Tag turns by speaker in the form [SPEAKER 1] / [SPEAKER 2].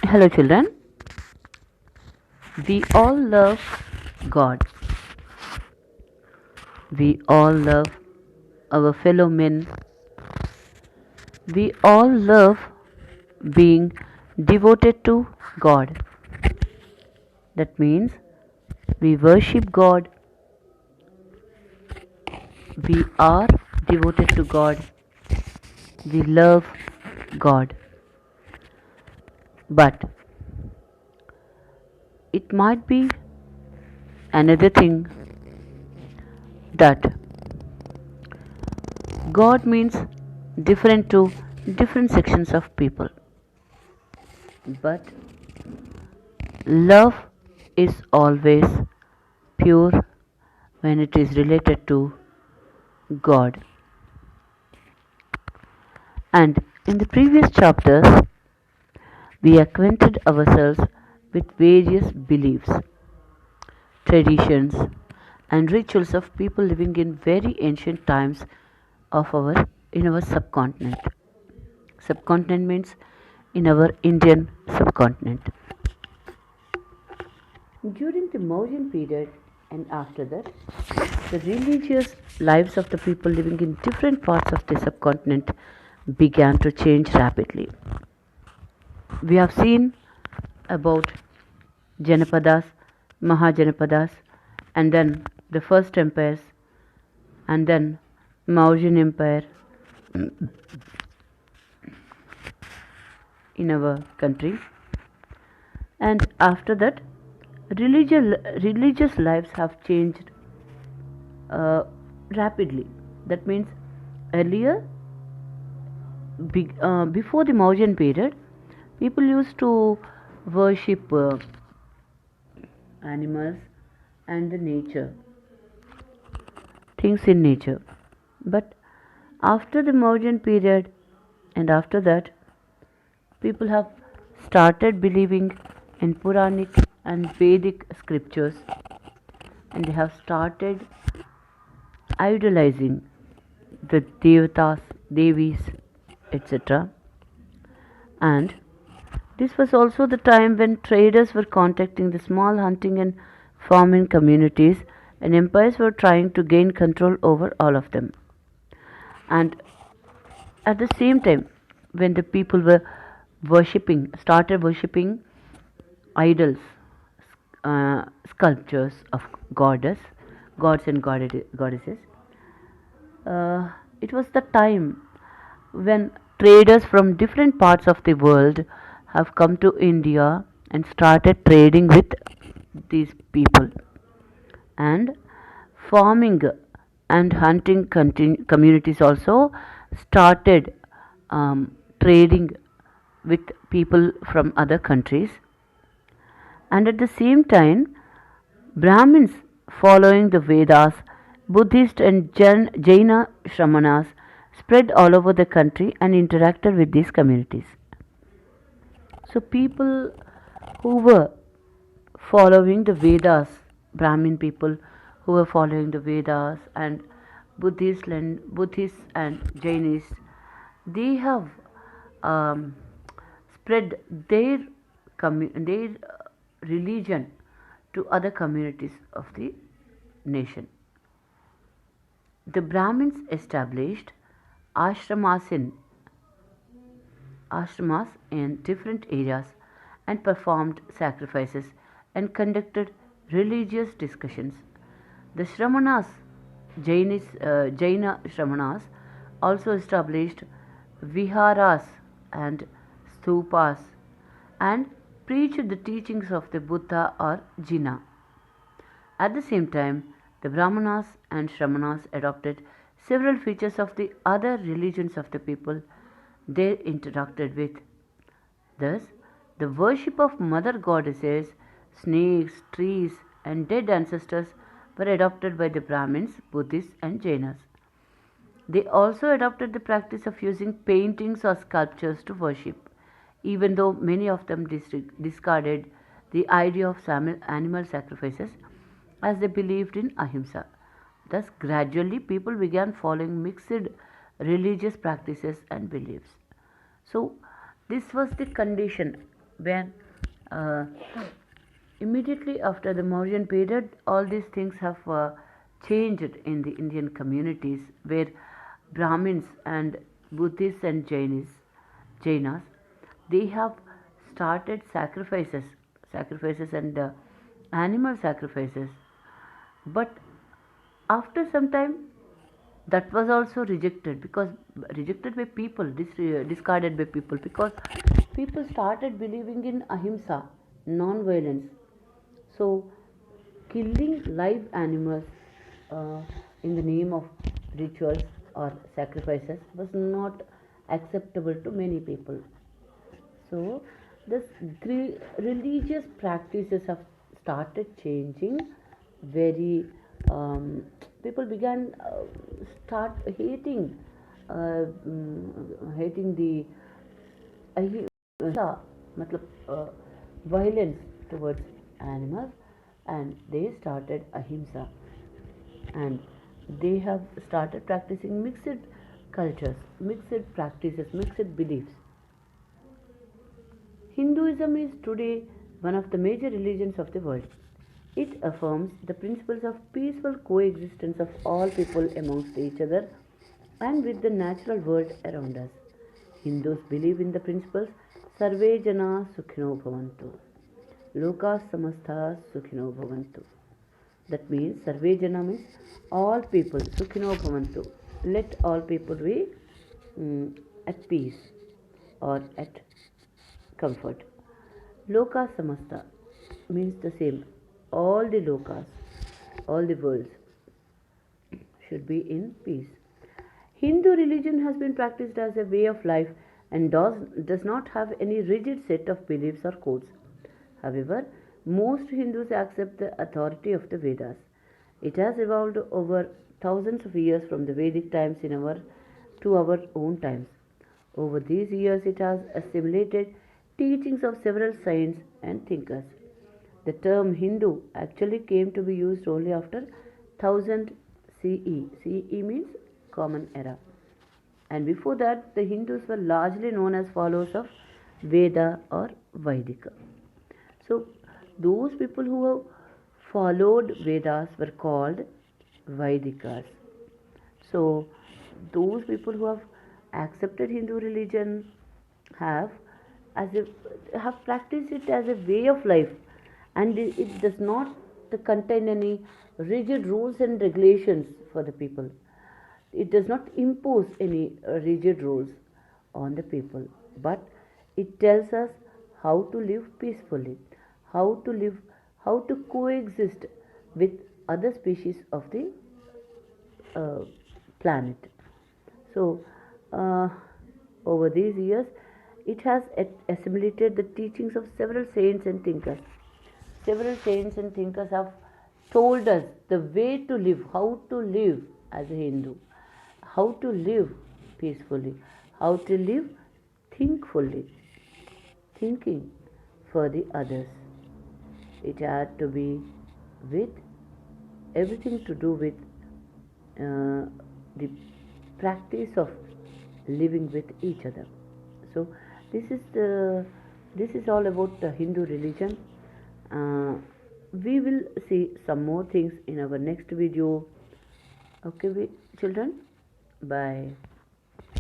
[SPEAKER 1] Hello, children. We all love God. We all love our fellow men. We all love being devoted to God. That means we worship God. We are devoted to God. We love God. But it might be another thing that God means different to different sections of people. But love is always pure when it is related to God. And in the previous chapters, we acquainted ourselves with various beliefs, traditions, and rituals of people living in very ancient times of our in our subcontinent. Subcontinent means in our Indian subcontinent. During the Mauryan period and after that, the religious lives of the people living in different parts of the subcontinent began to change rapidly. We have seen about Janapadas, Mahajanapadas, and then the first empires, and then Mauryan Empire in our country. And after that, religious lives have changed uh, rapidly. That means earlier, before the Mauryan period, people used to worship animals and the nature, things in nature. But after the Mauryan period and after that, people have started believing in Puranic and Vedic scriptures, and they have started idolizing the devatas, devis, etc. And this was also the time when traders were contacting the small hunting and farming communities, and empires were trying to gain control over all of them. And at the same time, when the people were started worshipping idols, sculptures of gods and goddesses, it was the time when traders from different parts of the world have come to India and started trading with these people, and farming and hunting communities also started trading with people from other countries. And at the same time, Brahmins following the Vedas, Buddhist and Jaina Shramanas spread all over the country and interacted with these communities. So people who were following the Vedas, Brahmin people who were following the Vedas, and Buddhists and Jainists, they have um, spread their religion to other communities of the nation. The Brahmins established ashramas in ashramas in different areas and performed sacrifices and conducted religious discussions. The Shramanas, Jaina Shramanas, also established viharas and stupas and preached the teachings of the Buddha or Jina. At the same time, the Brahmanas and Shramanas adopted several features of the other religions of the people they interacted with. Thus, the worship of mother goddesses, snakes, trees, and dead ancestors were adopted by the Brahmins, Buddhists, and Jainas. They also adopted the practice of using paintings or sculptures to worship, even though many of them discarded the idea of animal sacrifices as they believed in ahimsa. Thus, gradually, people began following mixed religious practices and beliefs. So this was the condition when uh, immediately after the Mauryan period, all these things have changed in the Indian communities where Brahmins and Buddhists and Jainas, they have started sacrifices and animal sacrifices. But after some time, that was also rejected because rejected by people, discarded by people because people started believing in ahimsa, non-violence. So, killing live animals uh, in the name of rituals or sacrifices was not acceptable to many people. So, this religious practices have started changing. Very people began start hating the अहिंसा मतलब violence towards animals, and they started ahimsa, and they have started practicing mixed cultures, mixed practices, mixed beliefs. Hinduism is today one of the major religions of the world. It affirms the principles of peaceful coexistence of all people amongst each other and with the natural world around us. Hindus believe in the principles Sarve Jana Sukhino Bhavantu, Loka Samastha Sukhino Bhavantu. That means Sarve Jana means all people, Sukhino Bhavantu. Let all people be at peace or at comfort. Loka Samasta means the same. All the lokas, all the worlds should be in peace. Hindu religion has been practiced as a way of life and does not have any rigid set of beliefs or codes. However, most Hindus accept the authority of the Vedas. It has evolved over thousands of years from the Vedic times to our own times. Over these years, it has assimilated teachings of several saints and thinkers. The term Hindu actually came to be used only after 1000 CE. CE means Common Era. And before that, the Hindus were largely known as followers of Veda or Vedika. So, those people who have followed Vedas were called Vedikas. So, those people who have accepted Hindu religion have have practiced it as a way of life, and it does not contain any rigid rules and regulations for the people. It does not impose any rigid rules on the people, but it tells us how to live peacefully, how to live, how to coexist with other species of the uh, planet. So, uh, over these years, it has assimilated the teachings of several saints and thinkers. Several saints and thinkers have told us the way to live, how to live as a Hindu, how to live peacefully, how to live thinkfully, thinking for the others. It had to be with everything to do with the practice of living with each other. So this is all about the Hindu religion. We will see some more things in our next video. Okay, children, bye.